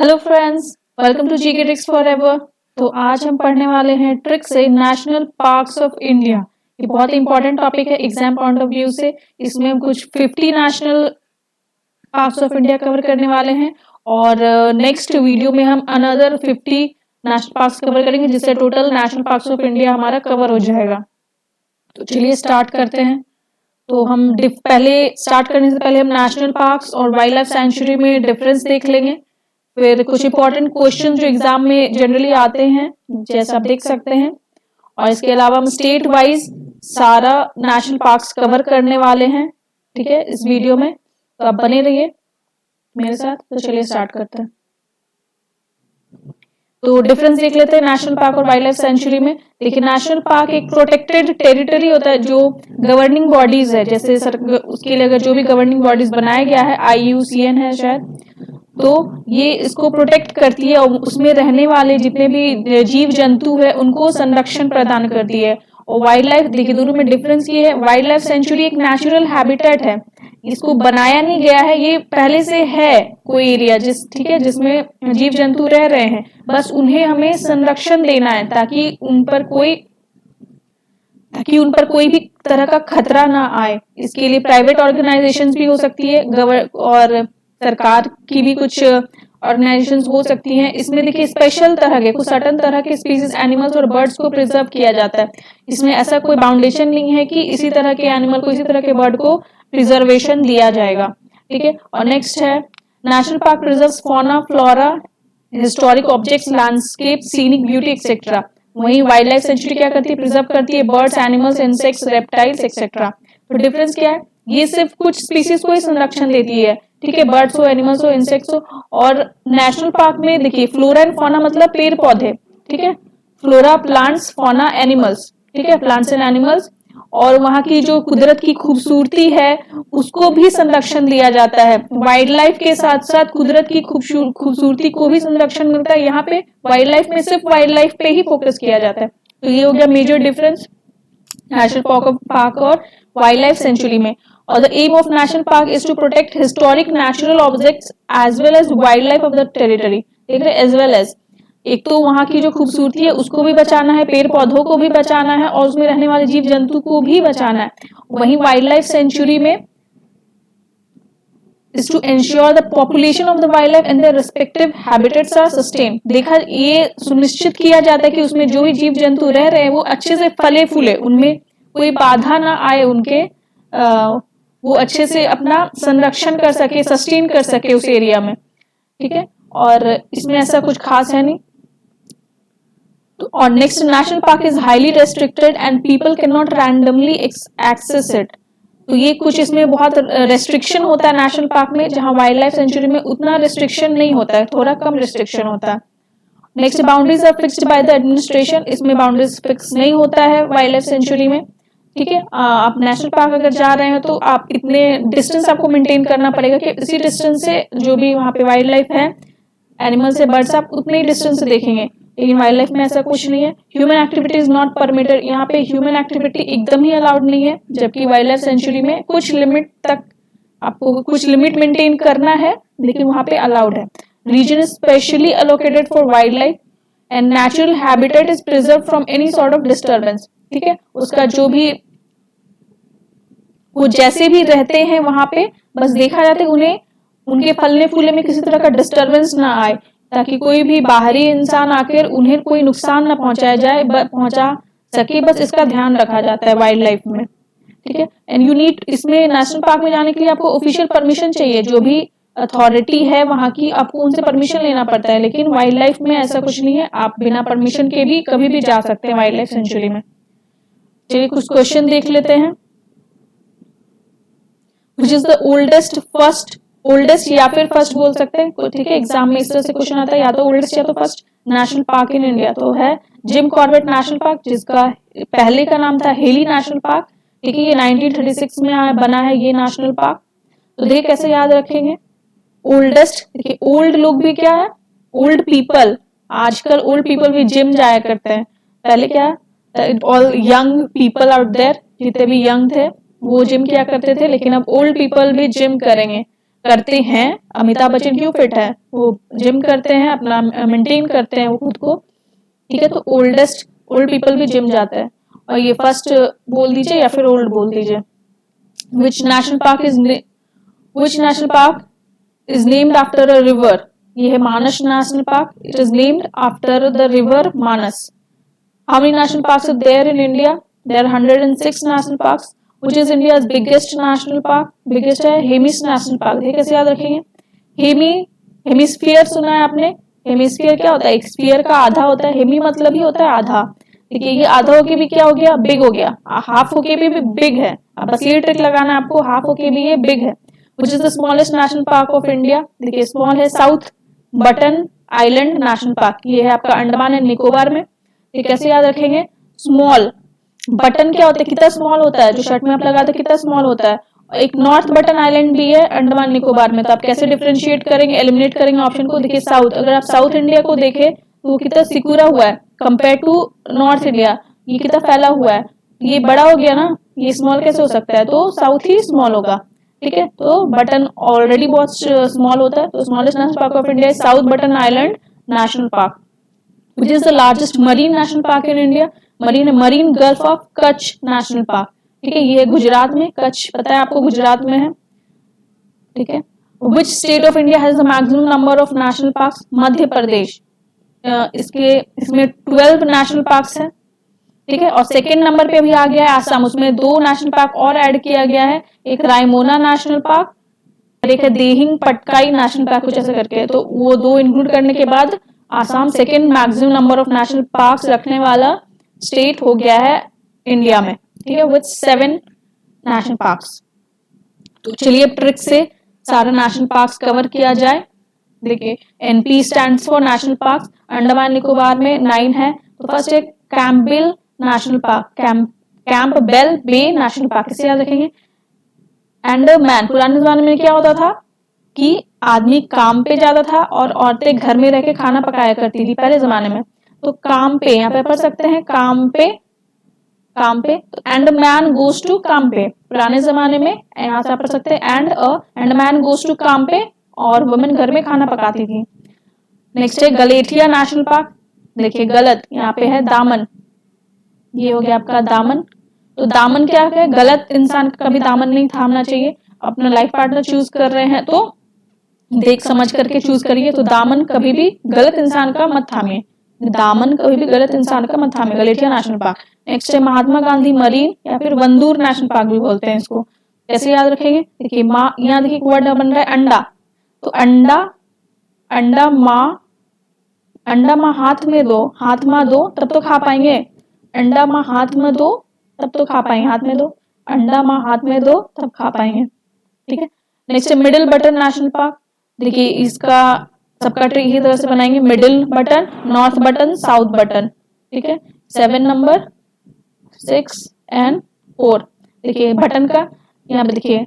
Hello friends, welcome to GK tricks forever. तो आज हम पढ़ने वाले हैं ट्रिक से नेशनल पार्क्स ऑफ इंडिया। ये बहुत इंपॉर्टेंट टॉपिक है एग्जाम पॉइंट ऑफ व्यू से। इसमें हम कुछ 50 national parks of India cover करने वाले हैं और नेक्स्ट वीडियो में हम अनदर 50 नेशनल पार्क्स कवर करेंगे, जिससे total national parks of India हमारा कवर हो जाएगा। तो चलिए स्टार्ट करते हैं। तो हम पहले स्टार्ट करने से पहले हम नेशनल पार्क्स और वाइल्ड लाइफ सेंचुरी में डिफरेंस देख लेंगे। फिर कुछ इंपॉर्टेंट क्वेश्चन जो एग्जाम में जनरली आते हैं, जैसे आप देख सकते हैं। और इसके अलावा हम स्टेट वाइज सारा नेशनल पार्क्स कवर करने वाले हैं, ठीक है, इस वीडियो में। तो आप बने रहिए मेरे साथ। तो चलिए स्टार्ट करते हैं। तो डिफरेंस देख लेते हैं नेशनल पार्क और वाइल्ड लाइफ सेंचुरी में। देखिए, नेशनल पार्क एक प्रोटेक्टेड टेरिटरी होता है जो गवर्निंग बॉडीज है, जैसे उसके लिए अगर जो भी गवर्निंग बॉडीज बनाया गया है, IUCN है शायद, तो ये इसको प्रोटेक्ट करती है और उसमें रहने वाले जितने भी जीव जंतु है उनको संरक्षण प्रदान करती है। और वाइल्ड लाइफ, देखिए दोनों में डिफरेंस ये है, वाइल्ड लाइफ सेंचुरी एक नेचुरल हैबिटेट है, इसको बनाया नहीं गया है, ये पहले से है कोई एरिया ठीक है, जिसमें जीव जंतु रह रहे हैं, बस उन्हें हमें संरक्षण देना है ताकि उन पर कोई भी तरह का खतरा ना आए। इसके लिए प्राइवेट ऑर्गेनाइजेशंस भी हो सकती है और सरकार की भी कुछ ऑर्गेनाइजेशंस हो सकती हैं। इसमें देखिए स्पेशल तरह के कुछ सर्टन तरह के स्पीसीज एनिमल्स और बर्ड्स को प्रिजर्व किया जाता है। इसमें ऐसा कोई बाउंडेशन नहीं है कि इसी तरह के एनिमल को, इसी तरह के बर्ड को प्रिजर्वेशन दिया जाएगा, ठीक है। और नेक्स्ट है national park preserves fauna, flora, historic objects, landscape, scenic beauty etcetera. वहीं वाइल्ड लाइफ सेंचुरी क्या करती है, प्रिजर्व करती है birds, animals, insects, reptiles etcetera. तो डिफरेंस क्या है, ये सिर्फ कुछ स्पीसीज को ही संरक्षण देती है, ठीक है, बर्ड्स हो, एनिमल्स हो, इंसेक्ट्स हो। और नेशनल पार्क में देखिए फ्लोरा एंड फौना मतलब पेड़ पौधे, ठीक है, फ्लोरा प्लांट्स, फौना एनिमल्स, ठीक है, प्लांट्स एंड एनिमल्स। और वहां की जो कुदरत की खूबसूरती है उसको भी संरक्षण दिया जाता है। वाइल्ड लाइफ के साथ साथ कुदरत की खूबसूरती को भी संरक्षण मिलता है। यहाँ पे वाइल्ड लाइफ में सिर्फ वाइल्ड लाइफ पे ही फोकस किया जाता है। तो ये हो गया मेजर डिफरेंस नेशनल पार्क और वाइल्ड लाइफ सेंचुरी में। और the aim of national park is to protect historic natural objects as well as wildlife of the territory. देख रहे, एज वेल एज, एक तो वहां की जो खूबसूरती है उसको भी बचाना है, पेड़ पौधों को भी बचाना है और उसमें रहने वाले जीव जंतु को भी बचाना है। वहीं वाइल्ड लाइफ सेंचुरी में is to ensure the population of the wildlife and their respective habitats are sustained। देखा, ये सुनिश्चित किया जाता है कि उसमें जो भी जीव जंतु रह रहे हैं वो अच्छे से फले फूले, उनमें कोई बाधा ना आए, उनके वो अच्छे से अपना संरक्षण कर सके, सस्टेन कर सके उस एरिया में, ठीक है। और इसमें ऐसा कुछ खास है नहीं। तो और next, national park is highly restricted and people can not randomly access it. तो ये कुछ इसमें बहुत रेस्ट्रिक्शन होता है नेशनल पार्क में, जहां वाइल्ड लाइफ सेंचुरी में उतना रेस्ट्रिक्शन नहीं होता है, थोड़ा कम रेस्ट्रिक्शन होता है। Next, boundaries are fixed by the administration. इसमें बाउंड्रीज फिक्स नहीं होता है वाइल्ड लाइफ सेंचुरी में, ठीक है। आप नेशनल पार्क अगर जा रहे हैं तो आप इतने डिस्टेंस आपको मेंटेन करना पड़ेगा कि इसी डिस्टेंस से जो भी वहां पे वाइल्ड लाइफ है, एनिमल्स है, बर्ड्स, आप उतने ही डिस्टेंस से देखेंगे। लेकिन वाइल्ड लाइफ में ऐसा कुछ नहीं है। Human activity is not permitted. यहाँ पे ह्यूमन एक्टिविटी एकदम ही अलाउड नहीं है, जबकि वाइल्ड लाइफ सेंचुरी में कुछ लिमिट तक आपको कुछ लिमिट मेंटेन करना है, लेकिन वहां पे अलाउड है। Region is specially allocated for wildlife and natural habitat is preserve from any sort of disturbance, ठीक है। उसका जो भी वो जैसे भी रहते हैं वहां पे, बस देखा जाता है उन्हें उनके फलने फूलने में किसी तरह का डिस्टर्बेंस ना आए, ताकि कोई भी बाहरी इंसान आकर उन्हें कोई नुकसान ना पहुंचा सके, बस इसका ध्यान रखा जाता है वाइल्ड लाइफ में, ठीक है। एंड यू नीड, इसमें नेशनल पार्क में जाने के लिए आपको ऑफिशियल परमिशन चाहिए, जो भी अथॉरिटी है वहां की, आपको उनसे परमिशन लेना पड़ता है। लेकिन वाइल्ड लाइफ में ऐसा कुछ नहीं है, आप बिना परमिशन के भी कभी भी जा सकते हैं वाइल्ड लाइफ सेंचुरी में। चलिए कुछ क्वेश्चन देख लेते हैं। विच इज द ओल्डेस्ट या फिर फर्स्ट बोल सकते हैं, ठीक है, एग्जाम में इस तरह से क्वेश्चन आता है, या तो ओल्डेस्ट या तो first national park in India. तो है जिम कॉर्बेट नेशनल पार्क, जिसका पहले का नाम था हेली नेशनल पार्क, ठीक है। ये 1936 में बना है ये नेशनल पार्क। तो देखिए कैसे याद रखेंगे ओल्डेस्ट। देखिए ओल्ड लोग भी क्या है, ओल्ड पीपल, आजकल ओल्ड पीपल भी जिम जाया करते हैं, पहले क्या all young people out there, जितने भी यंग थे वो जिम किया करते थे, लेकिन अब ओल्ड पीपल भी जिम करते हैं। अमिताभ बच्चन क्यों फिट है? वो जिम करते हैं, अपना मेंटेन करते हैं वो खुद को, ठीक है। तो ओल्ड पीपल भी जिम जाते हैं। और ये फर्स्ट बोल दीजिए या फिर ओल्ड बोल दीजिए। Which national park is named after a river? ये है Manas national park. It is named after the river Manas. How many national parks are there in India? There are 106 national parks. Which is India's biggest national park? Biggest है Hemis national park. ये कैसे याद रखेंगे? Hemisphere सुना है आपने? हेमिस्फीयर क्या होता है? एक स्फीयर का आधा होता है। हेमी मतलब ही होता है आधा। देखिए ये आधा होके भी क्या हो गया? बिग हो गया। हाफ होके भी बिग है। अब बस ये ट्रिक लगाना है आपको, हाफ होके भी ये बिग है। Which is the smallest national park of India? देखिए स्मॉल है south button island national park. ये है आपका अंडमान एंड निकोबार में। ये कैसे याद रखेंगे? स्मॉल बटन क्या होता है? कितना स्मॉल होता है? जो शर्ट में आप लगाते कितना स्मॉल होता है? एक नॉर्थ बटन आइलैंड भी है अंडमान निकोबार में। तो आप कैसे डिफरेंशिएट करेंगे, एलिमिनेट करेंगे ऑप्शन को? देखिए साउथ, अगर आप साउथ इंडिया को देखें तो वो कितना सिकुड़ा हुआ है कंपेयर टू नॉर्थ इंडिया। ये कितना फैला हुआ है, ये बड़ा हो गया ना, ये स्मॉल कैसे हो सकता है? तो साउथ ही स्मॉल होगा, ठीक है। तो बटन ऑलरेडी बहुत स्मॉल होता है। तो smallest national park of India south button island national park. Which is the largest marine national park in India? Marine gulf of Kutch national park, ठीक है। ये गुजरात में, कच्छ पता है आपको गुजरात में है, ठीक है। Which state of India has the maximum number of national parks? Madhya Pradesh. इसमें 12 नेशनल पार्क्स है, ठीक है। और सेकेंड नंबर पे भी आ गया है आसाम, उसमें 2 नेशनल पार्क और ऐड किया गया है, एक रायमोना नेशनल पार्क और एक है देहिंग पटकाई नेशनल पार्क, कुछ ऐसा करके। तो वो 2 इंक्लूड करने के बाद Assam second maximum number of national parks रखने वाला स्टेट हो गया है इंडिया में, ठीक है, विद 7 नेशनल पार्क्स। तो चलिए अब ट्रिक से सारा नेशनल पार्क्स कवर किया जाए। देखिए NP stands for national parks. Andaman Nicobar में 9 है। तो फर्स्ट है कैंपबेल नेशनल पार्क, कैंपबेल बे नेशनल पार्क, इसे याद रखेंगे। अंडमान, पुराने जमाने में क्या होता था कि आदमी काम पे जाता था और औरतें घर में रह के खाना पकाया करती थी पहले जमाने में। तो काम पे यहाँ पे पढ़ सकते हैं, काम पे एंड मैन गोज टू काम पे। पुराने जमाने में यहाँ से आप पढ़ सकते हैं एंड मैन गोज टू काम पे, और वुमेन घर में खाना पकाती थी। नेक्स्ट है गलेथिया नेशनल पार्क। देखिए गलत, यहाँ पे है दामन, ये हो गया आपका दामन। तो दामन क्या है? गलत इंसान का कभी दामन नहीं थामना चाहिए। अपना लाइफ पार्टनर चूज कर रहे हैं तो देख समझ करके चूज करिए। तो दामन कभी भी गलत इंसान का मत थामिए, दामन कभी भी गलत इंसान का मत थामिए। गलेथिया नेशनल पार्क। नेक्स्ट है महात्मा गांधी मरीन या फिर वंदूर नेशनल पार्क भी बोलते हैं इसको। कैसे याद रखेंगे? देखिए माँ, यहाँ देखिए वर्ड बन रहा है अंडा। तो अंडा माँ हाथ में दो, हाथ माँ दो तब तो खा पाएंगे। अंडा माँ हाथ में दो तब तो खा पाएंगे, हाथ में दो, अंडा माँ हाथ में दो तब खा पाएंगे, ठीक है। नेक्स्ट है मिडिल बटन नेशनल पार्क। देखिए इसका सबका ट्रिक इसी तरह से बनाएंगे, middle button, north button, south button, ठीक है। 7 नंबर 6 एंड 4। देखिए बटन का यहाँ पे देखिए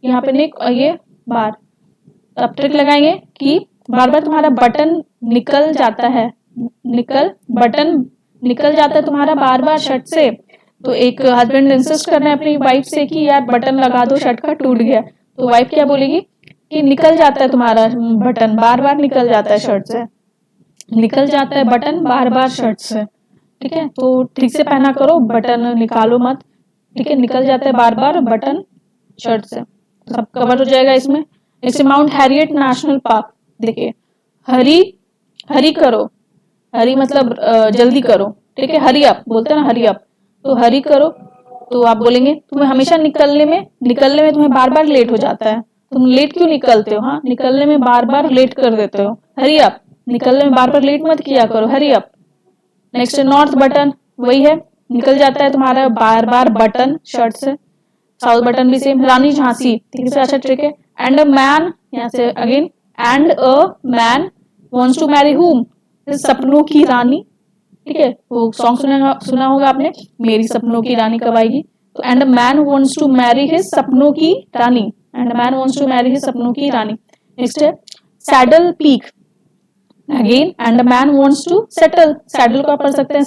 यहाँ पे निक और ये बार। तो आप ट्रिक लगाएंगे कि बार बार तुम्हारा बटन निकल जाता है, बटन निकल जाता है तुम्हारा बार बार शर्ट से। तो एक हस्बैंड इंसिस्ट कर रहे हैं अपनी वाइफ से कि यार बटन लगा दो, शर्ट का टूट गया। तो वाइफ क्या बोलेगी कि निकल जाता है तुम्हारा बटन, बार बार निकल जाता है शर्ट से, निकल जाता है बटन बार बार शर्ट से, ठीक है। तो ठीक से पहना करो, बटन निकालो मत, ठीक है। निकल जाता है बार बार बटन शर्ट से। सब कवर हो जाएगा इसमें। जैसे माउंट हैरियट नेशनल पार्क। देखिए हरी करो, हरी मतलब जल्दी करो, ठीक है। हरी अप बोलते हैं ना, हरी अप। तो हरी करो, तो आप बोलेंगे तुम्हें हमेशा निकलने में तुम्हें बार बार लेट हो जाता है, तुम लेट क्यों निकलते हो? हाँ, निकलने में बार बार लेट कर देते हो, हरी अप। निकलने में बार बार लेट मत किया करो, hurry up. Next north button, वही है, निकल जाता है तुम्हारा बार बार बटन शर्ट से। साउथ बटन भी सेम। रानी झांसी, ठीक है, अच्छा ट्रिक है। एंड अ मैन, यहाँ से again, and a man wants to marry whom? सपनों की रानी, ठीक है। वो सॉन्ग सुना होगा आपने, मेरी सपनों की रानी कब आएगी। तो and a man wants to marry his सपनों की रानी, and a man wants to marry his सपनों की रानी। नेक्स्ट है saddle peak, again and a man wants to settle. Saddle को आप पढ़ सकते हैं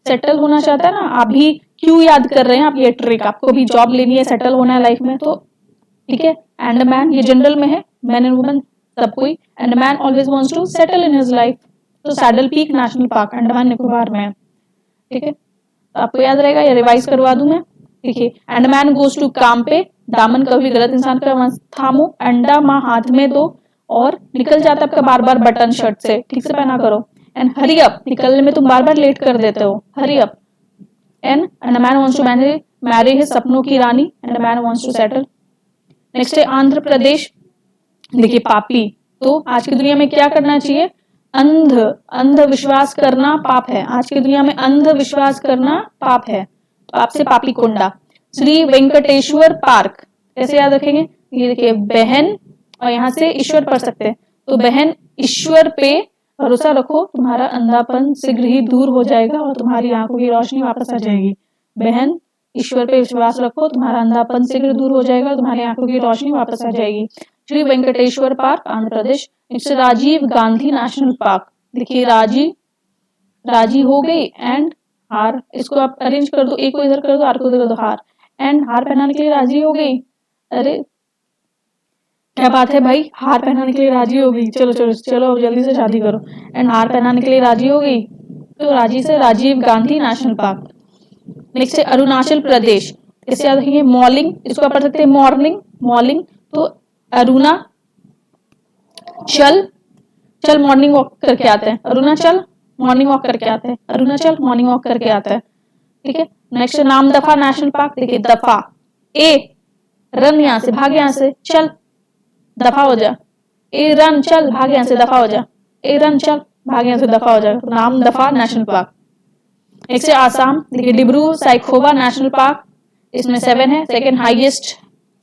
सेटल होना चाहता है ना। आप भी क्यों याद कर रहे हैं आप ये ट्रिक? आपको भी जॉब लेनी है, सेटल होना है लाइफ में, तो ठीक है। अंडमान ये जनरल में है, मैन एंड वुमेन सब कोई। Andaman always wants to settle in his life, तो saddle peak national park Andaman Nicobar में है, ठीक है। तो आपको याद रहेगा या रिवाइज करवा दूं मैं। देखिए, अंडमान गोज टू काम पे, दामन कभी भी गलत इंसान का थामो, अंडा माँ हाथ में दो, और निकल जाता आपका बार बार बटन शर्ट से, ठीक से पहना करो। एंड हरी अप, निकलने में तुम बार बार लेट कर देते हो, hurry up. And Andaman wants to marry his सपनों की रानी, Andaman wants to settle. Next है आंध्र प्रदेश। देखिए पापी, तो आज की दुनिया में क्या करना चाहिए, अंधविश्वास करना पाप है। आज की दुनिया में अंधविश्वास करना पाप है, पाप से पापी कुंडा। श्री वेंकटेश्वर पार्क कैसे याद रखेंगे, ये देखिए बहन, और यहाँ से ईश्वर पढ़ सकते हैं, तो बहन ईश्वर पे भरोसा रखो, तुम्हारा अंधापन शीघ्र ही दूर हो जाएगा और तुम्हारी आंखों की रोशनी वापस आ जाएगी। बहन ईश्वर पे विश्वास रखो, तुम्हारा अंधापन शीघ्र दूर हो जाएगा और तुम्हारी आंखों की रोशनी वापस आ जाएगी। Shri Venkateshwara park Andhra Pradesh. Next Rajiv Gandhi national park. देखिए राजी हो गई एंड हार, इसको आप अरेंज कर दो, एक को इधर कर दो, हार को इधर कर दो, हार। एंड हार पहनाने के लिए राजी हो गई, अरे क्या बात है भाई, हार पहनाने के लिए राजी हो गई, चलो चलो चलो जल्दी से शादी करो। एंड हार पहनाने के लिए राजी हो गई, तो राजी से Rajiv Gandhi national park. Next है अरुणाचल प्रदेश। कैसे याद रखेंगे, मॉर्निंग, इसको आप पढ़ सकते हैं मॉर्निंग, मॉर्निंग, तो अरुणा चल मॉर्निंग वॉक करके आते हैं, अरुणाचल मॉर्निंग वॉक करके आते हैं, अरुणाचल मॉर्निंग वॉक करके आता है, ठीक है। नेक्स्ट नाम दफा नेशनल पार्क। देखिए दफा, ए रन, यहाँ से भाग, यहाँ से चल दफा हो जा, ए रन चल भाग, यहाँ से दफा हो जा, ए रन चल भाग, यहाँ से दफा हो जा, तो नाम दफा नेशनल पार्क। नेक्स्ट है आसाम। देखिए डिब्रू साइखोवा नेशनल पार्क, इसमें 7 है,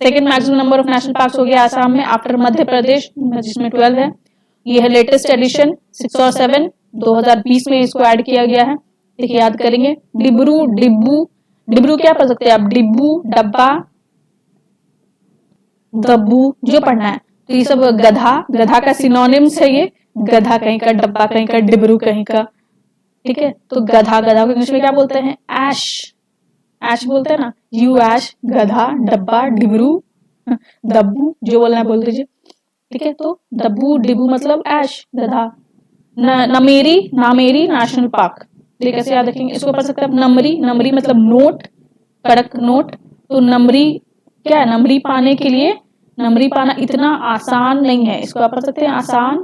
second maximum number of national park हो गया आसाम में आफ्टर मध्य प्रदेश जिसमें 12 है। ये है लेटेस्ट एडिशन 6 और 7 2020 में इसको ऐड किया गया है। देखिए याद करेंगे, डिब्रू डिब्बू, डिब्रू क्या पढ़ सकते हैं आप, डिब्बू डब्बा दब्बू जो पढ़ना है, तो ये सब गधा, गधा का सिनोनिम्स है ये, गधा कहीं का, डब्बा कहीं का, डिब्रू कहीं का, ठीक है। तो गधा, गधा को इंग्लिश में क्या बोलते हैं, ऐश, ऐश बोलते हैं ना, यू ऐश, गधा, डब्बा, डिब्रू, दब्बू जो बोलना है बोल दीजिए, ठीक है। तो डब्बू डिब्बू मतलब ऐश, गधा। नामेरी नेशनल पार्क, ये कैसे याद रखेंगे, इसको पढ़ सकते हैं नमरी, नमरी मतलब नोट, कड़क नोट, तो नमरी क्या है, नमरी पाने के लिए, नमरी पाना इतना आसान नहीं है, इसको आप पढ़ सकते हैं आसान,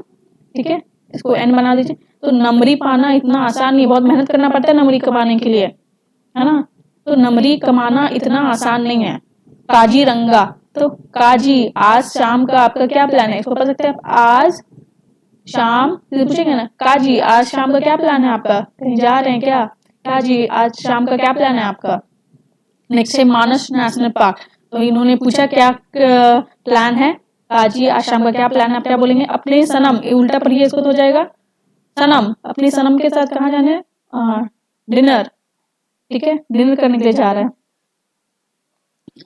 ठीक है, इसको एन बना दीजिए। तो नमरी पाना इतना आसान नहीं, बहुत मेहनत करना पड़ता है नमरी कमाने के लिए, है ना, तो नमरी कमाना इतना आसान नहीं है। काजीरंगा, तो काजी, आज शाम का आपका क्या प्लान है, इसको पढ़ सकते हैं आप आज शाम, पूछेंगे ना काजी आज शाम का क्या प्लान है आपका, कहीं जा रहे हैं क्या, काजी आज शाम का क्या प्लान है आपका। नेक्स्ट है मानस नेशनल पार्क। तो इन्होंने पूछा क्या प्लान है, काजी आज शाम का क्या प्लान है, आप क्या बोलेंगे, अपने सनम, उल्टा पढ़िए इसको तो हो जाएगा, सनम, अपने सनम के साथ कहाँ जाने, डिनर, ठीक है, डिनर करने के लिए जा रहे हैं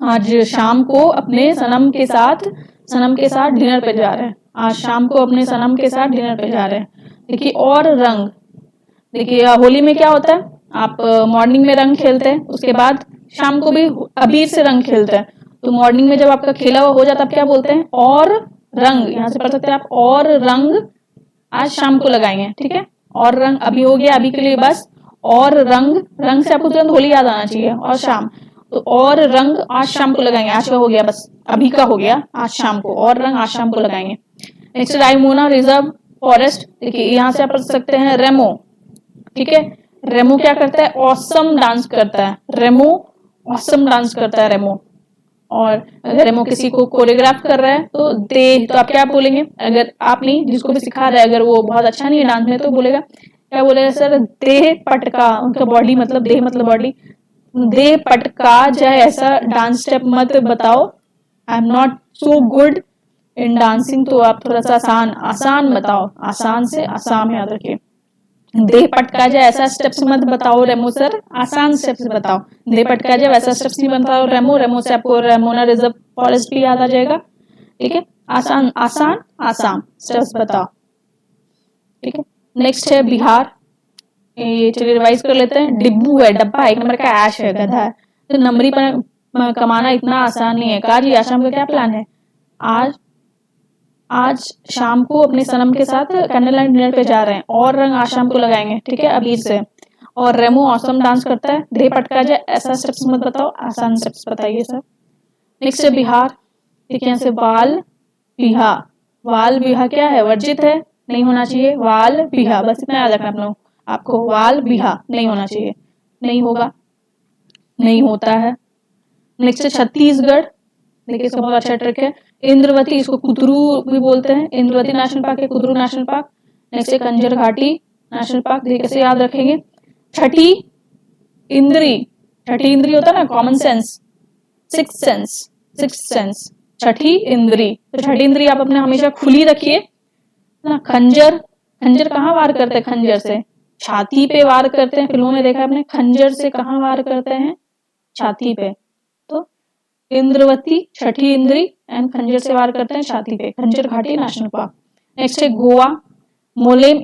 आज शाम को, अपने सनम के साथ डिनर पे जा रहे हैं, आज शाम को अपने सनम के साथ डिनर पे जा रहे हैं। देखिए और रंग, देखिए होली में क्या होता है, आप मॉर्निंग में रंग खेलते हैं, उसके बाद शाम को भी अबीर से रंग खेलते हैं, तो मॉर्निंग में जब आपका खेला हुआ हो जाता है आप क्या बोलते हैं, और रंग, यहाँ से पढ़ सकते हैं आप, और रंग आज शाम को लगाएंगे, ठीक है। और रंग अभी हो गया, अभी के लिए बस, और रंग, रंग से आपको तुरंत होली याद आना चाहिए, और शाम, तो और रंग आज शाम को लगाएंगे, आज का हो गया बस, अभी का हो गया, आज शाम को, और रंग आज शाम को लगाएंगे। Next Raimona reserve forest. देखिए यहाँ से आप पढ़ सकते हैं रेमो, ठीक है, रेमो क्या करता है, ऑसम डांस करता है, रेमो ऑसम डांस करता है रेमो। और अगर रेमो किसी को कोरियोग्राफ कर रहा है तो दे, तो आप क्या बोलेंगे, अगर आप नहीं, जिसको भी सिखा रहा है अगर वो बहुत अच्छा नहीं है डांस में, तो बोलेगा, क्या बोलेगा, सर देह पटका, उनका बॉडी मतलब देह मतलब बॉडी, देह पटका जाए ऐसा डांस स्टेप मत बताओ, I am not so good in dancing, तो आप थोड़ा सा आसान बताओ, आसान से आसाम याद रखिए, देह पटका जाए ऐसा स्टेप्स मत बताओ रेमो सर, आसान स्टेप्स बताओ, देह पटका जाए वैसा स्टेप्स नहीं बताओ रेमो, रेमो से आपको रेमोना रिजर्व फॉरेस्ट भी याद आ जाएगा, ठीक है, आसान आसान आसाम स्टेप्स बताओ, ठीक है। नेक्स्ट है बिहार, ये चलिए रिवाइज कर लेते हैं, डिब्बू है, डब्बा, एक नंबर का ऐश है, गधा है, तो नमरी कमाना इतना आसान नहीं है। काजी आज शाम का क्या प्लान है? आज शाम को अपने सनम के साथ कैंडल लाइट डिनर पे जा रहे हैं और रंग आज शाम को लगाएंगे, ठीक है, अबीर से। और रेमो औसम डांस करता है, दे पटका जाए, ऐसा स्टेप्स मत बताओ, आसान स्टेप्स बताइए सब। नेक्स्ट है बिहार, ठीक है, यहाँ से वाल बिहा। वाल बिहा क्या है? वर्जित है, नहीं होना चाहिए। वाल बिहा, बस इतना याद रखना आप लोग, आपको वाल बिहा नहीं होना चाहिए, नहीं होगा, नहीं होता है। नेक्स्ट है छत्तीसगढ़, देखिए इसका बहुत अच्छा ट्रिक है। इंद्रवती, इसको कुदरू भी बोलते हैं, इंद्रवती नेशनल पार्क है, कुदरू नेशनल पार्क। नेक्स्ट है कंजर घाटी नेशनल पार्क, देखिए कैसे याद रखेंगे। छठी इंद्री, छठी इंद्री होता है ना common sense, six sense, six sense, छठी इंद्री। तो छठी इंद्री आप अपने हमेशा खुली रखिए ना। खंजर, खंजर कहाँ वार करते हैं? खंजर से छाती पे वार करते हैं, फिल्मों में देखा आपने। खंजर से कहाँ वार करते हैं? छाती पे। तो इंद्रवती, छठी इंद्री एंड खंजर से वार करते हैं छाती पे, खंजर घाटी नेशनल पार्क। नेक्स्ट है गोवा, मोलेम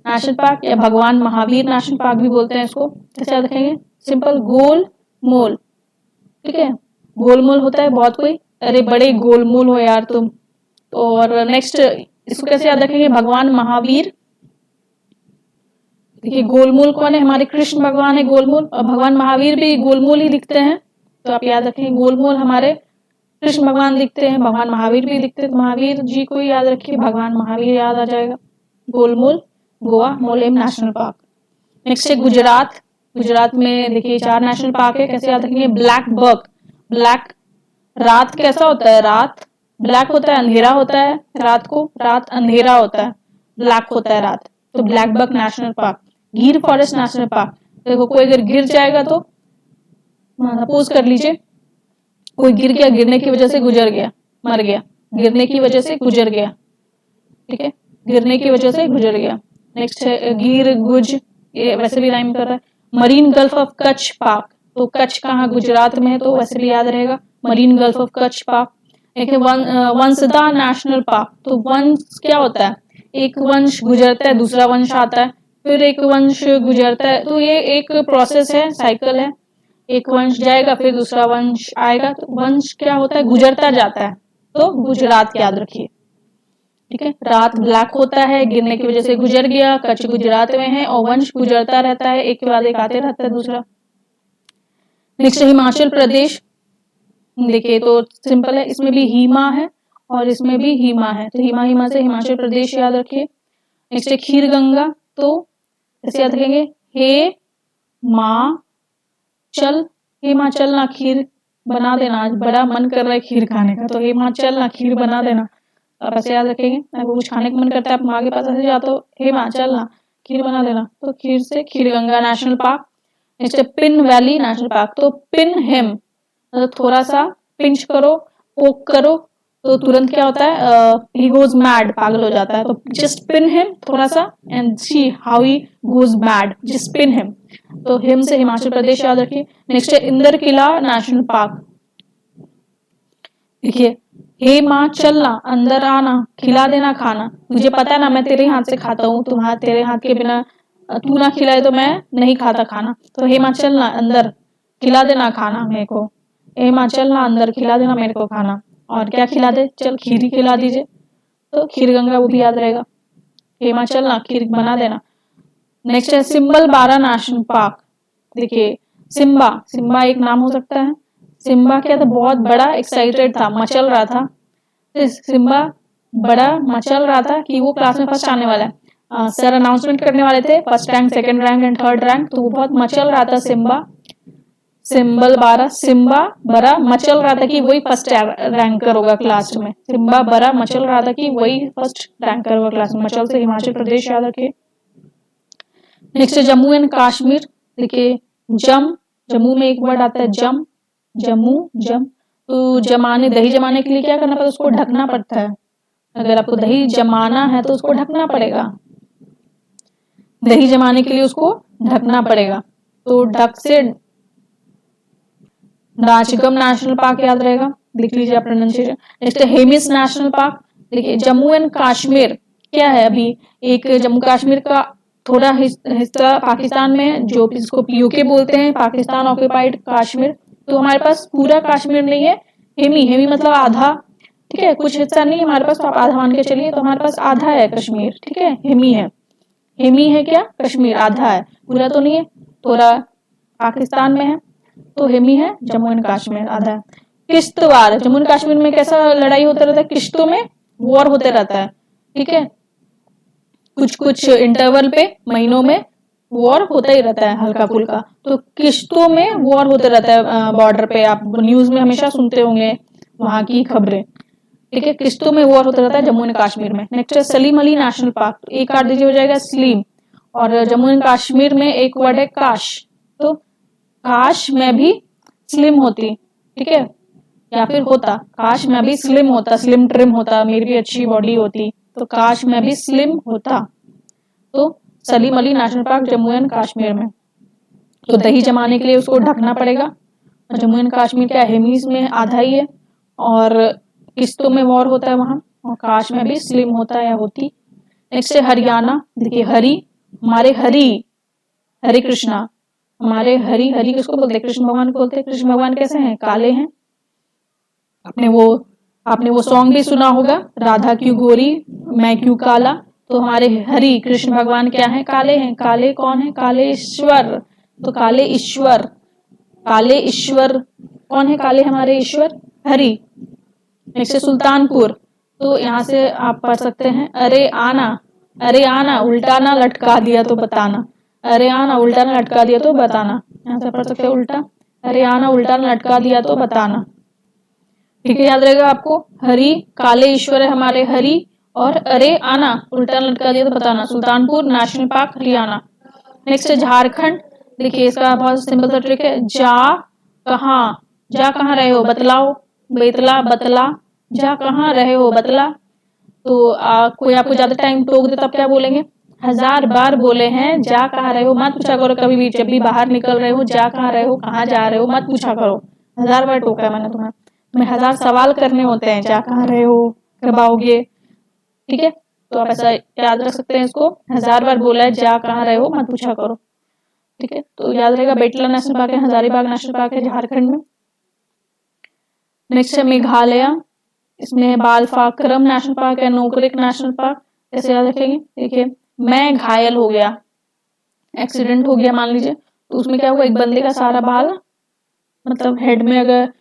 नेशनल पार्क या भगवान महावीर नेशनल पार्क भी बोलते हैं इसको। कैसे याद रखेंगे? सिंपल, गोल मोल, ठीक है, गोलमोल होता है बहुत कोई, अरे बड़े गोलमोल हो यार तुम। और नेक्स्ट इसको कैसे याद रखेंगे? भगवान महावीर, देखिए गोलमोल कौन है? हमारे कृष्ण भगवान है गोलमोल, और भगवान महावीर भी गोलमोल ही दिखते हैं, तो आप याद रखेंगे गोलमोल हमारे कृष्ण भगवान दिखते हैं, भगवान महावीर भी दिखते हैं, तो महावीर जी को याद रखिए, भगवान महावीर याद आ जाएगा। गोलमोल, Goa, Mollem national park. Next है गुजरात, गुजरात में देखिए 4 नेशनल पार्क है, कैसे याद रखेंगे? ब्लैक बक, ब्लैक, रात कैसा होता है? रात ब्लैक होता है, अंधेरा होता है रात को, रात अंधेरा होता है, ब्लैक होता है रात, तो ब्लैक बक नेशनल पार्क। गिर फॉरेस्ट नेशनल पार्क, देखो कोई अगर गिर जाएगा तो सपोज कर लीजिए कोई गिर गया, गिरने की वजह से गुजर गया, मर गया, गिरने की वजह से गुजर गया, ठीक है, गिरने की वजह से गुजर गया। नेक्स्ट है गिर गुज, ये वैसे भी राइम कर रहा है। Marine gulf of Kutch park, तो कच्छ कहाँ? गुजरात में है, तो वैसे भी याद रहेगा, marine gulf of Kutch park. एक है वंसदा नेशनल पार्क, तो वंश क्या होता है? एक वंश गुजरता है, दूसरा वंश आता है, फिर एक वंश गुजरता है, तो ये एक प्रोसेस है, साइकिल है, एक वंश जाएगा फिर दूसरा वंश आएगा, तो वंश क्या होता है? गुजरता जाता है, तो गुजरात याद रखिए, ठीक है। रात ब्लैक होता है, गिरने की वजह से गुजर गया, कच्छ गुजरात में है, और वंश गुजरता रहता है, एक के बाद एक आते रहता है दूसरा। नेक्स्ट हिमाचल प्रदेश, देखिए तो सिंपल है, इसमें भी हीमा है और इसमें भी हीमा है, तो हीमा हीमा से हिमाचल प्रदेश याद रखिए। नेक्स्ट है खीर गंगा, तो ऐसे याद रखेंगे, हे माँ चल, हे माँ चल ना खीर बना देना, आज बड़ा मन कर रहा है खीर खाने का, तो हे माँ चल ना खीर बना देना, आप ऐसे याद रखेंगे। आपको कुछ खाने का मन करता है, आप माँ के पास ऐसे जाते हो, हे माँ चल ना खीर बना देना, तो खीर से खीर गंगा नेशनल पार्क। नेक्स्ट है पिन वैली नेशनल पार्क, तो पिन हिम, मतलब थोड़ा सा पिंच करो, पोक करो, तो तुरंत क्या होता है? ही गोज मैड, पागल हो जाता है, तो जस्ट पिन हिम थोड़ा सा and see how he goes mad, just pin him, तो हिम से हिमाचल प्रदेश याद रखिए। नेक्स्ट है इंदर किला नेशनल पार्क, देखिए, हे माँ चलना, अंदर आना, खिला देना खाना, तुझे पता है ना मैं तेरे हाथ से खाता हूँ, तुम्हारे तेरे हाथ के बिना तू ना खिलाए तो मैं नहीं खाता खाना, तो हे माँ चलना अंदर खिला देना खाना मेरे को, हे माँ चलना अंदर खिला देना मेरे को खाना, और क्या खिला दे? चल खीर ही खिला दीजिए, तो खीर गंगा वो भी याद रहेगा, हे माँ चलना खीर बना देना। नेक्स्ट है सिंबल बारा नेशनल पार्क, देखिए सिम्बा, सिम्बा एक नाम हो सकता है, सिम्बा क्या था? बहुत बड़ा एक्साइटेड था, मचल रहा था, सिम्बा बड़ा मचल रहा था कि वो क्लास में फर्स्ट आने वाला है, सर अनाउंसमेंट करने वाले थे, first rank, second rank and third rank, तो वो बहुत मचल रहा था सिम्बा। सिंबल बारा, सिम्बा बड़ा मचल रहा था कि वही फर्स्ट रैंकर होगा क्लास में, सिम्बा बड़ा मचल रहा था कि वही फर्स्ट रैंकर होगा क्लास में, मचल से हिमाचल प्रदेश याद रखिए। नेक्स्ट जम्मू एंड कश्मीर, देखिए जम्मू में एक वर्ड आता है जम, जम्मू जम, तो जमाने, दही जमाने के लिए क्या करना पड़ता है? उसको ढकना पड़ता है, अगर आपको दही जमाना है तो उसको ढकना पड़ेगा, दही जमाने के लिए उसको ढकना पड़ेगा, तो ढक से नाचगम नेशनल पार्क याद रहेगा, लिख लीजिए आप pronunciation. Next Hemis national park, देखिए जम्मू एंड कश्मीर क्या है? अभी एक जम्मू कश्मीर का थोड़ा हिस्सा पाकिस्तान में, जो इसको पीओके बोलते हैं, पाकिस्तान ऑक्यूपाइड कश्मीर, तो हमारे पास पूरा कश्मीर नहीं है, हेमी मतलब आधा, ठीक है, कुछ हिस्सा नहीं है हमारे पास, तो आप आधा मान के चलिए, तो हमारे पास आधा है कश्मीर, ठीक है, हेमी है क्या, कश्मीर आधा है, पूरा तो नहीं है, थोड़ा पाकिस्तान में है, तो हेमी है, जम्मू एंड कश्मीर आधा है। किश्तवाड़, जम्मू एंड कश्मीर में कैसा लड़ाई होता रहता है, किश्तों में वॉर होते रहता है, ठीक है, कुछ इंटरवल पे महीनों में वॉर होता ही रहता है हल्का फुल्का, तो किश्तों में वॉर होते रहता है बॉर्डर पे, आप न्यूज में हमेशा सुनते होंगे वहां की खबरें, ठीक है, किश्तों में वॉर होता रहता है जम्मू एंड कश्मीर में। नेक्स्ट है सलीम अली नेशनल पार्क, एक काट दीजिए हो जाएगा सलीम, और जम्मू एंड कश्मीर में एक वर्ड है काश, तो काश में भी स्लिम होती, ठीक है, या फिर होता, काश में भी स्लिम होता, स्लिम ट्रिम होता, मेरी भी अच्छी बॉडी होती, तो काश में भी स्लिम होता। तो Salim Ali national park Jammu and Kashmir में, तो दही जमाने के लिए उसको ढकना पड़ेगा, और जम्मू एंड कश्मीर क्या हेमीज में आधा ही है, और किस्तों में वॉर होता है वहां, और काश में भी स्लिम होता है या होती। नेक्स्ट है हरियाणा, देखिए हरी, हमारे हरे कृष्णा, हमारे हरी किसको बोलते हैं, कृष्ण भगवान को बोलते हैं। कृष्ण भगवान कैसे हैं, काले हैं, आपने वो सॉन्ग भी सुना होगा, राधा क्यों गोरी मैं क्यों काला, तो हमारे हरि कृष्ण भगवान क्या है, काले हैं। काले कौन है, काले ईश्वर, तो काले ईश्वर कौन है, काले हमारे ईश्वर हरि। नेक्स्ट सुल्तानपुर, तो यहाँ से आप पढ़ सकते हैं, अरे आना उल्टा ना लटका दिया तो बताना, अरे आना उल्टा ना लटका दिया तो बताना, यहाँ से पढ़ सकते हैं उल्टा, अरे आना उल्टा ना लटका दिया तो बताना, ठीक है, याद रहेगा आपको। हरि काले ईश्वर है हमारे हरि, और अरे आना उल्टा लटका दिया तो बताना, Sultanpur national park Haryana. Next है झारखंड, देखिए इसका बहुत सिंपल सा ट्रिक है, जा कहाँ रहे हो बतलाओ, बेतला बतला, जा कहाँ रहे हो बतला, तो कोई आपको ज्यादा टाइम टोक दे तो आप क्या बोलेंगे, 1000 बार बोले हैं जा कहाँ रहे हो, मत पूछा करो कभी भी, जब भी बाहर निकल रहे हो जा कहाँ रहे हो, कहाँ जा रहे हो, मत पूछा करो, 1000 बार टोका है मैंने तुम्हें, तुम्हें 1000 सवाल करने होते हैं, जा कहाँ रहे हो, कब आओगे, ठीक है, तो आप ऐसा याद रख सकते हैं इसको, 1000 बार बोला है जा कहाँ रहे हो, मत पूछा करो, ठीक है, तो याद रहेगा। बेटला नेशनल पार्क है, हजारीबाग नेशनल पार्क है झारखंड में। नेक्स्ट है मेघालय, इसमें बालफाक्रम नेशनल पार्क है, नोकरेक नेशनल पार्क, कैसे याद रखेंगे, देखिए मैं घायल हो गया, एक्सीडेंट हो गया मान लीजिए, तो उसमें क्या हुआ, एक बंदे का सारा बाल, मतलब हेड में अगर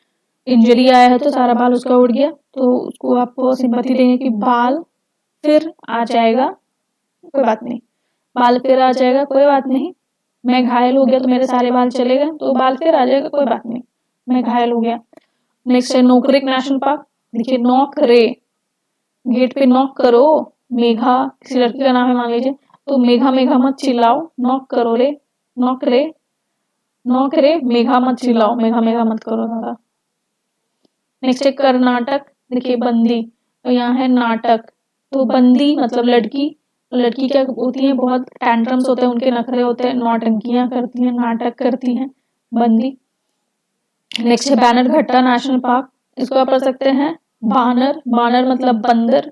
इंजरी आया है तो सारा बाल उसका उड़ गया, तो उसको आप सिंपैथी देंगे कि बाल फिर आ जाएगा, कोई बात नहीं, बाल फिर आ जाएगा कोई बात नहीं, मैं घायल हो गया तो मेरे सारे बाल चले गए, तो बाल फिर आ जाएगा कोई बात नहीं, मैं घायल हो गया। नेक्स्ट है नोकरेक नेशनल पार्क, देखिए नॉक रे, गेट पे नॉक करो, मेघा किसी लड़की का नाम है मान लीजिए, तो मेघा मेघा मत चिल्लाओ, नॉक करो रे, नॉक रे मेघा मत चिल्लाओ, मेघा मेघा मत करो दादा। नेक्स्ट है कर्नाटक, देखिए बंदी, तो यहाँ है नाटक, तो बंदी मतलब लड़की, लड़की क्या होती है, बहुत टैंट्रम्स होते हैं, उनके नखरे होते हैं, नौटंकियां करती हैं, नाटक करती हैं, बंदी। नेक्स्ट है बैनर घट्टा नेशनल पार्क, इसको आप पढ़ सकते हैं बानर मतलब बंदर,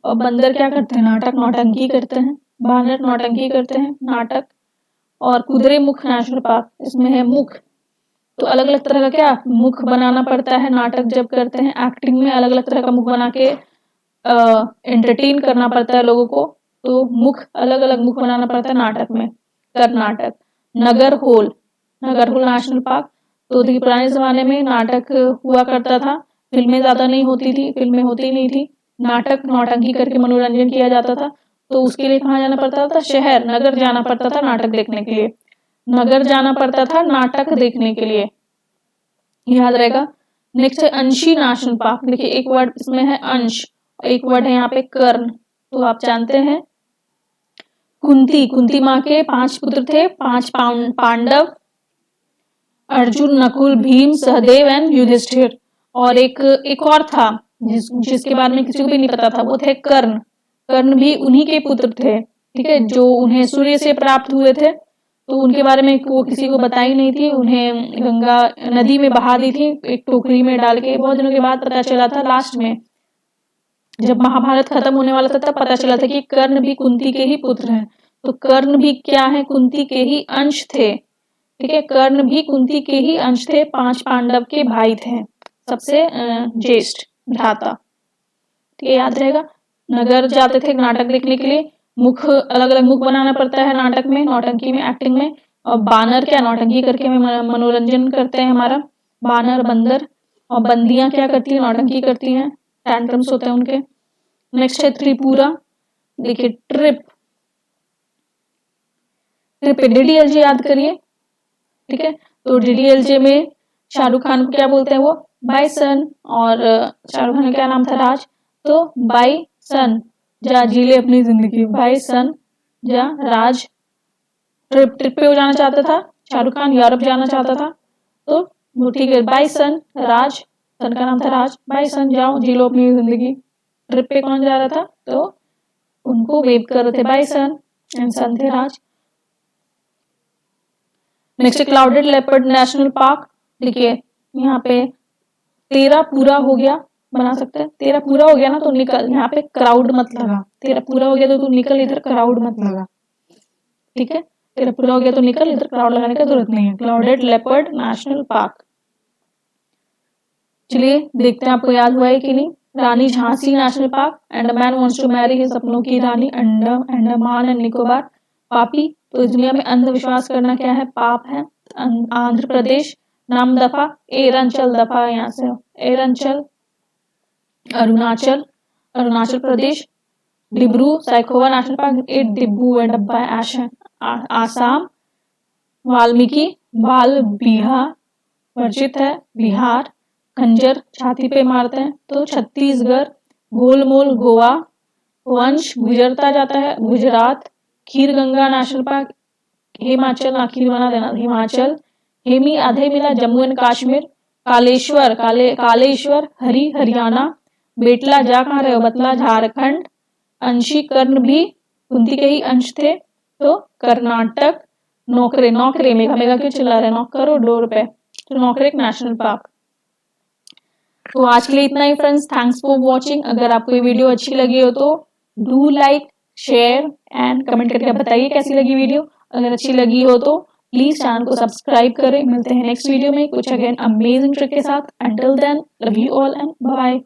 और बंदर क्या करते हैं, नाटक नौटंकी करते हैं, बानर नौटंकी करते हैं, नाटक। और कुद्रेमुख नेशनल पार्क, इसमें है मुख, तो अलग अलग तरह का क्या मुख बनाना पड़ता है, नाटक जब करते हैं एक्टिंग में अलग अलग तरह का मुख बना के एंटरटेन करना पड़ता है लोगों को, तो मुख अलग अलग मुख बनाना पड़ता है नाटक में। कर्नाटक नगरहोल नेशनल पार्क, तो देखिए पुराने जमाने में नाटक हुआ करता था, फिल्में ज्यादा नहीं होती थी, फिल्में होती नहीं थी, नाटक नौटंकी करके मनोरंजन किया जाता था, तो उसके लिए कहाँ जाना पड़ता था, शहर नगर जाना पड़ता था नाटक देखने के लिए, नगर जाना पड़ता था नाटक देखने के लिए, याद रहेगा। नेक्स्ट है अंशी नेशनल पार्क, देखिए एक वर्ड इसमें है अंश, एक वर्ड है यहाँ पे कर्ण, तो आप जानते हैं कुंती माँ के 5 पुत्र थे, 5 पांडव, अर्जुन नकुल भीम सहदेव एंड युधिष्ठिर, और एक और था जिसके बारे में किसी को भी नहीं पता था, वो थे कर्ण भी उन्हीं के पुत्र थे, ठीक है, जो उन्हें सूर्य से प्राप्त हुए थे, तो उनके बारे में वो किसी को बताई नहीं थी, उन्हें गंगा नदी में बहा दी थी एक टोकरी में डाल के, बहुत दिनों के बाद पता चला था, लास्ट में जब महाभारत खत्म होने वाला था तब पता चला था कि कर्ण भी कुंती के ही पुत्र हैं, तो कर्ण भी क्या है, कुंती के ही अंश थे, ठीक है। कर्ण भी कुंती के ही अंश थे, 5 पांडव के भाई थे, सबसे ज्येष्ठ भ्राता। ठीक है, याद रहेगा। नगर जाते थे नाटक देखने के लिए, मुख अलग अलग मुख बनाना पड़ता है नाटक में, नौटंकी में, एक्टिंग में। और बानर क्या नौटंकी करके मनोरंजन करते हैं हमारा, बानर बंदर। और बंदियां क्या करती है, नौटंकी करती हैं, टैंट्रम्स होते हैं उनके। नेक्स्ट है त्रिपुरा। देखिए ट्रिप, ट्रिप डीडीएलजे याद करिए। ठीक है, तो डीडीएलजे में शाहरुख खान को क्या बोलते हैं, वो बाइसन। और शाहरुख खान का क्या नाम था, राज। तो बाइसन जा जी ले अपनी जिंदगी, बाइसन जा राज। ट्रिप ट्रिप पे वो जाना चाहता था, शाहरुख खान यूरोप जाना चाहता था। तो वो ठीक है, बाइसन राज, सन का नाम था राज, बाइसन जाओ जी लो अपनी जिंदगी। ट्रिप पे कौन जा रहा था, तो उनको वेव कर रहे थे बाइसन, एंड सन थे राज। Next clouded leopard national park. देखिए यहाँ पे तेरा पूरा हो गया बना सकते हैं, तेरा पूरा हो गया ना तो निकल, यहाँ पे क्राउड मत लगा, तेरा पूरा हो गया तो तू निकल, इधर क्राउड मत लगा। ठीक है, तेरा पूरा हो गया तो निकल, इधर क्राउड लगाने की जरूरत नहीं है। Clouded leopard national park. चलिए देखते हैं आपको याद हुआ है कि नहीं। Rani Jhansi national park. Andaman wants to marry his सपनों की रानी, अंडमान एंड निकोबार। पापी, तो इस दुनिया में अंधविश्वास करना क्या है, पाप है। आंध्र प्रदेश। नाम दफा, एरंचल दफा यहाँ से, एरंचल। अरुणाचल, अरुणाचल प्रदेश। डिब्रू सैखोवा नेशनल पार्क, ए डिब्बू है, डब्बा है, आश है। आसाम। वाल्मीकि, बाल बिहार वर्जित है, बिहार। खंजर छाती पे मारते हैं, तो छत्तीसगढ़। गोलमोल गोवा। वंश गुजरता जाता है, गुजरात। खीर गंगा नेशनल पार्क, हिमाचल, आखिर बना देना, हिमाचल। हेमी आधे मिला, जम्मू एंड कश्मीर। कालेश्वर, कालेश्वर हरी, हरियाणा। बेटला जा कहाँ रहे हो, बतला झारखंड। अंशी कर्ण भी कुंती के ही अंश थे, तो कर्नाटक। नौकरे, नौकरे मेघा मेघा क्यों चिल्ला रहे, नॉक करो डोर पे, तो नौकरे एक नेशनल पार्क। तो आज के लिए इतना ही फ्रेंड्स, थैंक्स फॉर वॉचिंग। अगर आपको ये वीडियो अच्छी लगी हो तो do like, share and comment करके बताइए कैसी लगी वीडियो। अगर अच्छी लगी हो तो प्लीज चैनल को सब्सक्राइब करें। मिलते हैं नेक्स्ट वीडियो में कुछ अगेन अमेजिंग ट्रिक के साथ। Until then, love you all and bye bye.